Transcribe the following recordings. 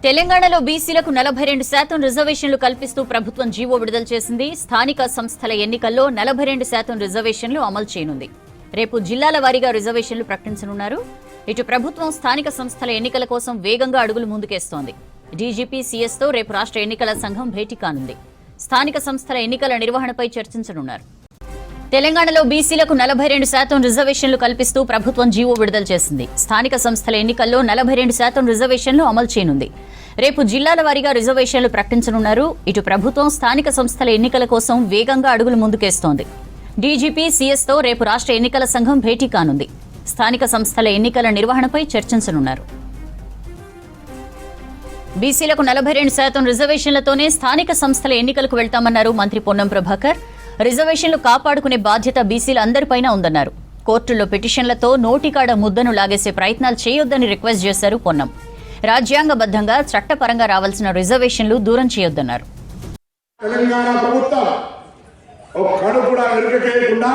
తెలంగాణలో బీసీలకు 42% రిజర్వేషన్లు కల్పిస్తూ ప్రభుత్వం జీవో విడుదల చేసింది. స్థానిక సంస్థల ఎన్నికల్లో 42% రిజర్వేషన్లు అమలు చేయనుంది. రేపు జిల్లాల వారీగా రిజర్వేషన్లు ప్రకటించనున్నారు. ఇటు ప్రభుత్వం స్థానిక సంస్థల ఎన్నికల కోసం వేగంగా అడుగులు ముందుకేస్తోంది. డీజీపీ సీఎస్తో రేపు రాష్ట్ర ఎన్నికల సంఘం భేటీ కానుంది. స్థానిక సంస్థల ఎన్నికల నిర్వహణపై చర్చించనున్నారు. తెలంగాణలో బీసీలకు 42% రిజర్వేషన్లు కల్పిస్తూ ప్రభుత్వం జీవో విడుదల చేసింది. స్థానిక సంస్థల ఎన్నికల్లో 42% రిజర్వేషన్లు అమలు చేయనుంది. రేపు జిల్లాల వారీగా రిజర్వేషన్లు ప్రకటించనున్నారు. ఇటు ప్రభుత్వం స్థానిక సంస్థల ఎన్నికల కోసం వేగంగా అడుగులు ముందుకేస్తోంది. డీజీపీ సీఎస్తో రేపు రాష్ట్ర ఎన్నికల సంఘం భేటీ కానుంది. స్థానిక సంస్థల ఎన్నికల నిర్వహణపై చర్చించనున్నారు. బీసీలకు 42% రిజర్వేషన్లతోనే స్థానిక సంస్థల ఎన్నికలకు వెళ్తామన్నారు మంత్రి పొన్నం ప్రభాకర్. రిజర్వేషన్లు కాపాడుకునే బాధ్యత బీసీలందరిపైనా ఉందన్నారు. కోర్టుల్లో పిటిషన్లతో నోటికాడ ముద్దను లాగేసే ప్రయత్నాలు చేయొద్దని రిక్వెస్ట్ చేశారు పొన్నం. రాజ్యాంగబద్ధంగా చట్టపరంగా రావాల్సిన రిజర్వేషన్లు దూరం చేయొద్దన్నారు. తెలంగాణ ప్రభుత్వం ఒక్కడు కూడా వెనుకకేయకుండా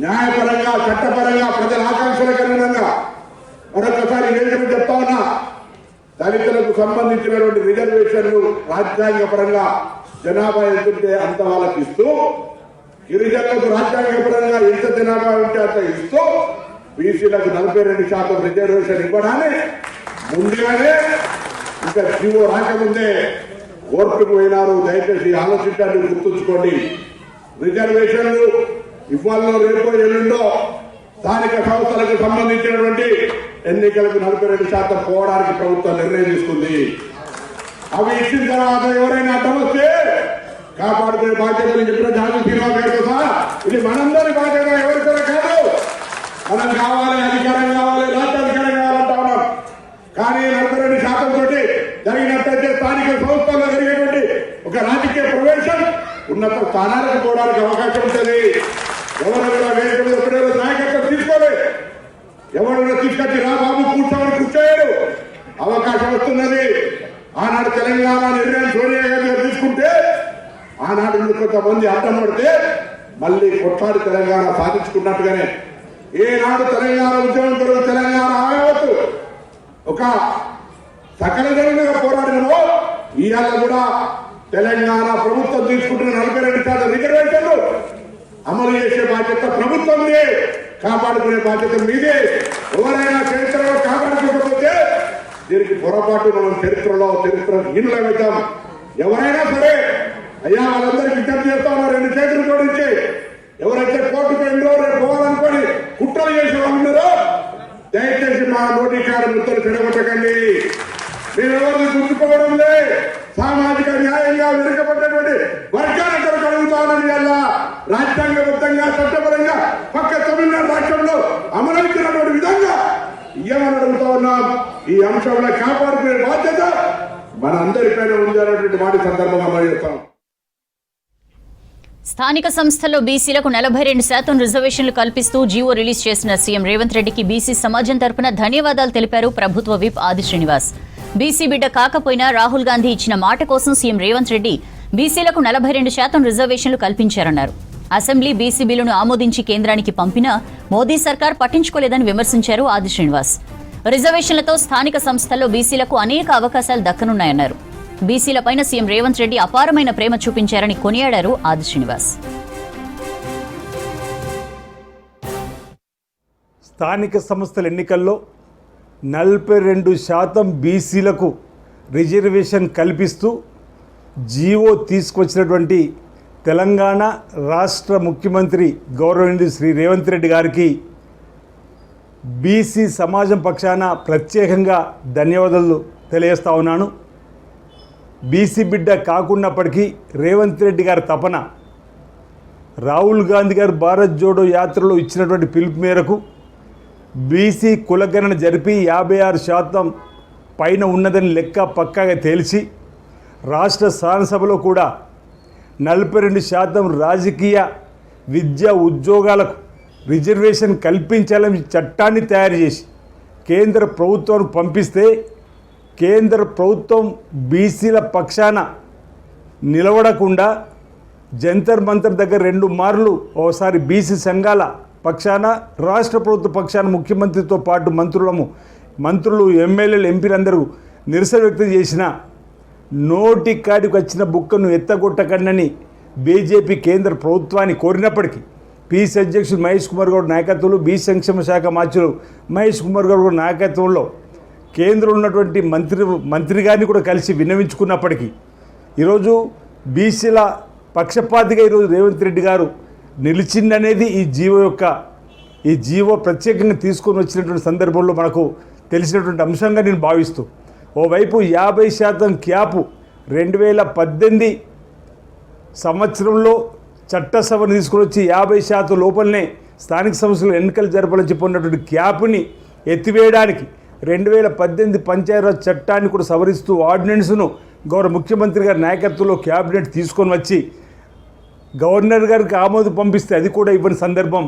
న్యాయపరంగా చట్టపరంగా ప్రజల ఆకాంక్షలకు అనుగుణంగా మరొకసారి వేదికను చెప్తా ఉన్నా, దళితులకు సంబంధించినటువంటి రిజర్వేషన్లు రాజ్యాంగపరంగా జనాభా ఎంతుంటే అంత వాళ్ళకి ఇస్తూ, గిరిజనులకు రాజ్యాంగపరంగా ఎంత జనాభా ఉంటే అంత ఇస్తూ, బీసీలకు 42% రిజర్వేషన్ ఇవ్వడాన్ని ముందుగానే ఇంకా జీవో రాకముందే కోర్టుకు పోయినారు. దయచేసి ఆలోచించండి, గుర్తుంచుకోండి. రిజర్వేషన్లు ఇవాళ రేపు ఎల్లుండో స్థానిక సంస్థలకు సంబంధించినటువంటి ఎన్నికలకు 42% పోవడానికి ప్రభుత్వం నిర్ణయం తీసుకుంది. అవి ఇచ్చిన తర్వాత ఎవరైనా అడ్డం వస్తే కాపాడుకునే బాధ్యతలు చెప్పిన జాతి సినిమా పేరుతో సహా ఇది మనందరి బాధ్యత, ఎవరికో కాదు. మనం కావాలి, అధికారం కావాలి, రాజ్యాధికారం కావాలంటా ఉన్నాం. కానీ 42% తోటి జరిగినట్టయితే స్థానిక సంస్థల్లో జరిగేటువంటి ఒక రాజకీయ ప్రవేశం ఉన్నత స్థానాలకు పోవడానికి అవకాశం ఉంటుంది. ఎవరైనా వేదిక మీద ఒకటే నాయకత్వం తీసుకోలే, ఎవరైనా తీసుకొచ్చి రా బాబు కూర్చోమని కూర్చోయాడు అవకాశం వస్తున్నది. ఆనాడు తెలంగాణ నిర్ణయం సోనియా గాంధీ తీసుకుంటే ఆనాడు కొంతమంది అడ్డం పడితే మళ్ళీ కొట్లాడి తెలంగాణ సాధించుకున్నట్టుగానే ఏనాడు తెలంగాణ ఉద్యమంతో తెలంగాణ ఆగవచ్చు ఒక సకల జనంగా పోరాడినమో ఇవాళ కూడా తెలంగాణ ప్రభుత్వం తీసుకుంటున్న 42% రిజర్వేషన్లు అమలు చేసే బాధ్యత ప్రభుత్వందే, కాపాడుకునే బాధ్యత మీదే. ఎవరైనా చరిత్రలో కాపాడుకోకపోతే దీనికి పొరపాటు మనం చరిత్రహీనులమవుతాం. ఎవరైనా సరే అయ్యా వాళ్ళందరికీ విజ్ఞప్తి చేస్తా ఉన్నారు, 2 చేతులు జోడించి ఎవరైతే కోర్టుకు ఎన్నో రేపు పోవాలనుకోని కుట్రలు చేసే వాళ్ళు ఉన్నారో దయచేసి మా నోటికాడ ముద్దలు చెడగొట్టకండి. మీరెవరిని గుర్తుకోవడం లే. సామాజిక న్యాయంగా వెనుకబడినటువంటి వర్గాలను కలుగుతామని వల్ల రాజ్యాంగబద్ధంగా చట్టపరంగా పక్క తమిళనాడు రాష్ట్రంలో అమలవుతున్నటువంటి విధంగా ఏమని అడుగుతా ఉన్నాం. ఈ అంశంలో కాపాడుకునే బాధ్యత మన అందరిపైన ఉంది అన్నటువంటి మాట సందర్భంగా అమలు చేస్తాం. స్థానిక సంస్థల్లో బీసీలకు 42% రిజర్వేషన్లు కల్పిస్తూ జీవో రిలీజ్ చేసిన సీఎం రేవంత్ రెడ్డికి బీసీ సమాజం తరపున ధన్యవాదాలు తెలిపారు ప్రభుత్వ విప్ ఆది శ్రీనివాస్. బీసీ బిడ్డ కాకపోయినా రాహుల్ గాంధీ ఇచ్చిన మాట కోసం సీఎం రేవంత్ రెడ్డి బీసీలకు 42% రిజర్వేషన్లు కల్పించారన్నారు. అసెంబ్లీ బీసీ బిల్లును ఆమోదించి కేంద్రానికి పంపినా మోదీ సర్కార్ పట్టించుకోలేదని విమర్శించారు ఆది శ్రీనివాస్. రిజర్వేషన్లతో స్థానిక సంస్థల్లో బీసీలకు అనేక అవకాశాలు దక్కనున్నాయన్నారు. బీసీలపైన సీఎం రేవంత్ రెడ్డి అపారమైన ప్రేమ చూపించారని కొనియాడారు ఆది శ్రీనివాస్. స్థానిక సంస్థల ఎన్నికల్లో 42% బీసీలకు రిజర్వేషన్ కల్పిస్తూ జీవో తీసుకొచ్చినటువంటి తెలంగాణ రాష్ట్ర ముఖ్యమంత్రి గౌరవనీయులు శ్రీ రేవంత్ రెడ్డి గారికి బీసీ సమాజం పక్షాన ప్రత్యేకంగా ధన్యవాదాలు తెలియజేస్తా ఉన్నాను. బీసీ బిడ్డ కాకున్నప్పటికీ రేవంత్ రెడ్డి గారి తపన, రాహుల్ గాంధీ గారు భారత్ జోడో యాత్రలో ఇచ్చినటువంటి పిలుపు మేరకు బీసీ కులగణన జరిపి 56% పైన ఉన్నదని లెక్క పక్కాగా తేల్చి రాష్ట్ర శాసనసభలో కూడా 42% రాజకీయ విద్య ఉద్యోగాలకు రిజర్వేషన్ కల్పించాలని చట్టాన్ని తయారు చేసి కేంద్ర ప్రభుత్వానికి పంపిస్తే కేంద్ర ప్రభుత్వం బీసీల పక్షాన నిలబడకుండా జంతర్ మంతర్ దగ్గర 2 మార్లు ఓసారి బీసీ సంఘాల పక్షాన రాష్ట్ర ప్రభుత్వ పక్షాన ముఖ్యమంత్రితో పాటు మంత్రులు ఎమ్మెల్యేలు ఎంపీలందరూ నిరసన వ్యక్తం చేసిన నోటి కాడికి వచ్చిన బుక్కను ఎత్తగొట్టకండని బీజేపీ కేంద్ర ప్రభుత్వాన్ని కోరినప్పటికీ పీసీ అధ్యక్షుడు మహేష్ కుమార్ గౌడ్ నాయకత్వంలో బీసీ సంక్షేమ శాఖ మంత్రులు మహేష్ కుమార్ గౌడ్ నాయకత్వంలో కేంద్రంలో ఉన్నటువంటి మంత్రి గారిని కూడా కలిసి విన్నవించుకున్నప్పటికీ ఈరోజు బీసీల పక్షపాతిగా ఈరోజు రేవంత్ రెడ్డి గారు నిలిచిందనేది ఈ జీవో ప్రత్యేకంగా తీసుకొని వచ్చినటువంటి సందర్భంలో మనకు తెలిసినటువంటి అంశంగా నేను భావిస్తూ ఓవైపు 50% క్యాపు 2018 సంవత్సరంలో చట్టసభను తీసుకొని వచ్చి 50% లోపలనే స్థానిక సంస్థలు ఎన్నికలు జరపాలని చెప్పినటువంటి క్యాప్ని ఎత్తివేయడానికి 2018 పంచాయతీరాజ్ చట్టాన్ని కూడా సవరిస్తూ ఆర్డినెన్స్ను గౌరవ ముఖ్యమంత్రి గారి నాయకత్వంలో క్యాబినెట్ తీసుకొని వచ్చి గవర్నర్ గారికి ఆమోదం పంపిస్తే అది కూడా ఇవ్వని సందర్భం.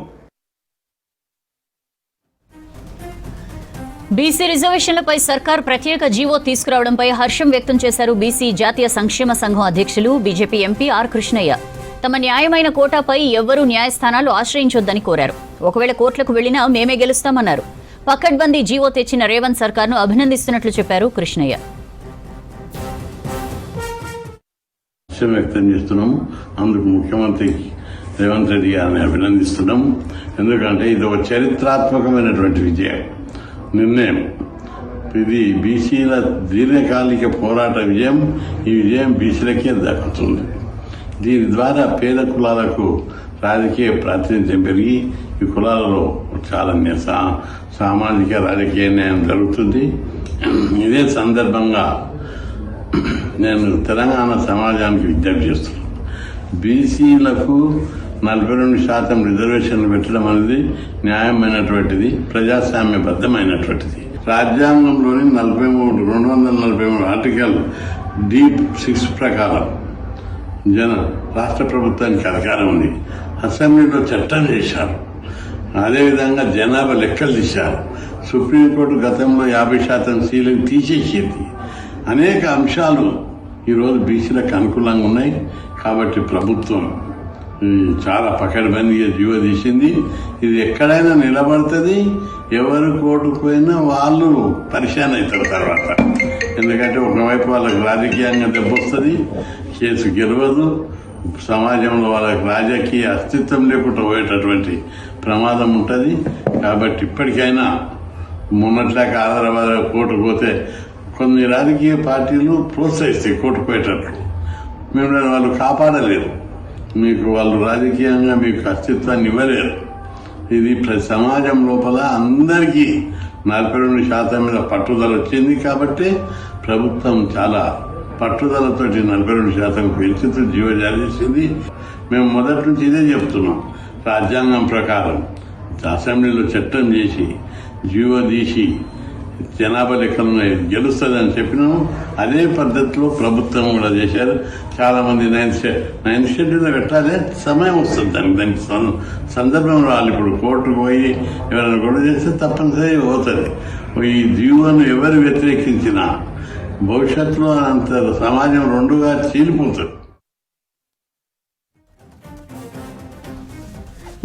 బీసీ రిజర్వేషన్లపై సర్కార్ ప్రత్యేక జీవో తీసుకురావడంపై హర్షం వ్యక్తం చేశారు బీసీ జాతీయ సంక్షేమ సంఘం అధ్యక్షులు బీజేపీ ఎంపీ ఆర్ కృష్ణయ్య. తమ న్యాయమైన కోటాపై ఎవ్వరూ న్యాయస్థానాలు ఆశ్రయించొద్దని కోరారు. ఒకవేళ కోర్టులకు వెళ్లినా మేమే గెలుస్తామన్నారు. పకడ్బందీ జీవో తెచ్చిన రేవంత్ సర్కార్ను అభినందిస్తున్నట్లు చెప్పారు కృష్ణయ్య. వ్యక్తం చేస్తున్నాము. అందుకు ముఖ్యమంత్రి రేవంత్ రెడ్డి గారిని అభినందిస్తున్నాము. ఎందుకంటే ఇది ఒక చరిత్రాత్మకమైనటువంటి నిర్ణయం. ఇది బీసీల దీర్ఘకాలిక పోరాట విజయం. ఈ విజయం బీసీలకే దక్కుతుంది. దీని ద్వారా పేద కులాలకు రాజకీయ ప్రాతినిధ్యం పెరిగి ఈ కులాలలో చాలా సామాజిక రాజకీయ న్యాయం జరుగుతుంది. ఇదే సందర్భంగా నేను తెలంగాణ సమాజానికి విజ్ఞప్తి చేస్తున్నాను. బీసీలకు 42% రిజర్వేషన్లు పెట్టడం అనేది న్యాయమైనటువంటిది, ప్రజాస్వామ్యబద్ధమైనటువంటిది. రాజ్యాంగంలోని 243 ఆర్టికల్ D6 ప్రకారం రాష్ట్ర ప్రభుత్వానికి అధికారం ఉంది. అసెంబ్లీలో చట్టం చేశారు. అదేవిధంగా జనాభా లెక్కలు తీశారు. సుప్రీంకోర్టు గతంలో 50% సీలను తీసేసింది. అనేక అంశాలు ఈరోజు బీసీలకు అనుకూలంగా ఉన్నాయి. కాబట్టి ప్రభుత్వం చాలా పకడ్బందీగా జీవో తీసింది. ఇది ఎక్కడైనా నిలబడుతుంది. ఎవరు కోర్టుకు పోయినా వాళ్ళు పరిశాన్ అవుతారు తర్వాత. ఎందుకంటే ఒకవైపు వాళ్ళకి రాజకీయంగా దెబ్బొస్తుంది, కేసు గెలవదు, సమాజంలో వాళ్ళకి రాజకీయ అస్తిత్వం లేకుండా పోయేటటువంటి ప్రమాదం ఉంటుంది. కాబట్టి ఇప్పటికైనా మొన్నట్లాక హైదరాబాద్ కోర్టుకు పోతే కొన్ని రాజకీయ పార్టీలు ప్రోత్సహిస్తాయి కోర్టుకు పోయేటట్లు. మిమ్మల్ని వాళ్ళు కాపాడలేరు. మీకు వాళ్ళు రాజకీయంగా మీకు అస్తిత్వాన్ని ఇవ్వలేరు. ఇది సమాజం లోపల అందరికీ 42% మీద పట్టుదల వచ్చింది. కాబట్టి ప్రభుత్వం చాలా పట్టుదలతోటి 42% పెంచుతూ జీవో జారీ చేసింది. మేము మొదటి నుంచి ఇదే చెప్తున్నాం. రాజ్యాంగం ప్రకారం అసెంబ్లీలో చట్టం చేసి జీవో తీసి జనాభా లెక్కలను గెలుస్తుందని చెప్పినాము. అదే పద్ధతిలో ప్రభుత్వం కూడా చేశారు. చాలా మంది 9th షెడ్యూల్లో పెట్టాలి, సమయం వస్తుంది దానికి సందర్భం రావాలి. ఇప్పుడు కోర్టుకు పోయి ఎవరైనా గొడవ చేస్తే తప్పనిసరి పోతుంది. ఈ జీవోను ఎవరు వ్యతిరేకించినా భవిష్యత్తులో అంత సమాజం రెండుగా చీలిపోతుంది.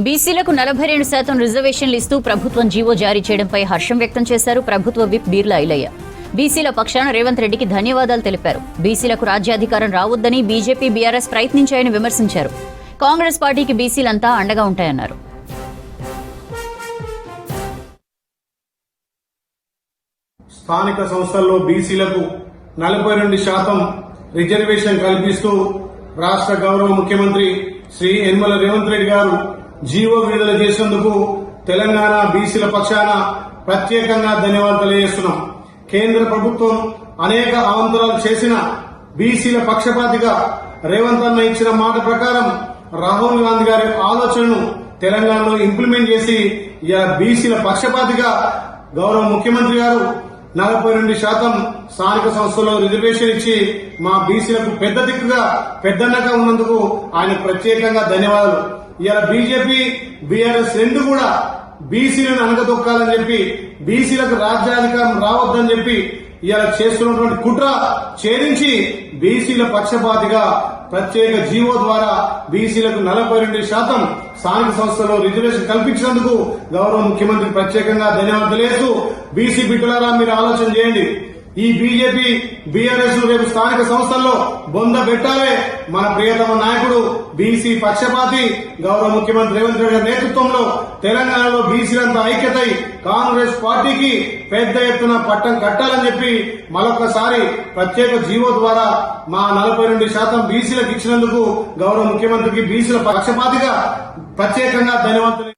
బీసీలకు 42% రిజర్వేషన్లు ఇస్తూ ప్రభుత్వం జీవో జారీ చేయడంపై హర్షం వ్యక్తం చేశారు ప్రభుత్వ విప్ బీర్లా ఐలయ్య. బీసీల పక్షాన రేవంత్ రెడ్డికి ధన్యవాదాలు తెలిపారు. బీసీలకు రాజ్యాధికారం రావద్దని బీజేపీ బీఆర్ఎస్ ప్రయత్నించాయని విమర్శించారు. కాంగ్రెస్ పార్టీకి బీసీలంతా అండగా ఉంటాయన్నారు. స్థానిక సంస్థల్లో బీసీలకు 42% రిజర్వేషన్ కల్పిస్తూ రాష్ట్ర గౌరవ ముఖ్యమంత్రి శ్రీ యనమల రేవంత్ రెడ్డి గారు జీవో విడుదల చేసేందుకు తెలంగాణ బీసీల పక్షాన ప్రత్యేకంగా ధన్యవాదాలు తెలియజేస్తున్నాం. కేంద్ర ప్రభుత్వం అనేక అవాంతరాలు చేసిన బీసీల పక్షపాతిగా రేవంత్ అన్న ఇచ్చిన మాట ప్రకారం రాహుల్ గాంధీ గారి ఆలోచనను తెలంగాణలో ఇంప్లిమెంట్ చేసి బీసీల పక్షపాతిగా గౌరవ ముఖ్యమంత్రి గారు 42% స్థానిక సంస్థల్లో రిజర్వేషన్ ఇచ్చి మా బీసీలకు పెద్ద దిక్కుగా పెద్దన్నగా ఉన్నందుకు ఆయన ప్రత్యేకంగా ధన్యవాదాలు. ఇవాళ బీజేపీ బీఆర్ఎస్ రెండు కూడా బీసీలను అనగదొక్కాలని చెప్పి బీసీలకు రాజ్యాధికారం రావద్దని చెప్పి ఇవాళ చేస్తున్నటువంటి కుట్ర ఛేదించి బీసీల పక్షపాతిగా ప్రత్యేక జీవో ద్వారా బీసీలకు 42% స్థానిక సంస్థలో రిజర్వేషన్ కల్పించినందుకు గౌరవ ముఖ్యమంత్రి ప్రత్యేకంగా ధన్యవాదాలు తెలియజేస్తూ బీసీ బిడ్డలారా మీరు ఆలోచన చేయండి. ఈ బీజేపీ బీఆర్ఎస్ రేపు స్థానిక సంస్థల్లో బొంద పెట్టాలే. మన ప్రియతమ నాయకుడు బీసీ పక్షపాతి గౌరవ ముఖ్యమంత్రి రేవంత్ రెడ్డి గారి నేతృత్వంలో తెలంగాణలో బీసీలంతా ఐక్యతై కాంగ్రెస్ పార్టీకి పెద్ద ఎత్తున పట్టం కట్టాలని చెప్పి మరొకసారి ప్రత్యేక జీవో ద్వారా మా 42% బీసీలకు ఇచ్చినందుకు గౌరవ ముఖ్యమంత్రికి బీసీల పక్షపాతిగా ప్రత్యేకంగా ధన్యవాదాలు.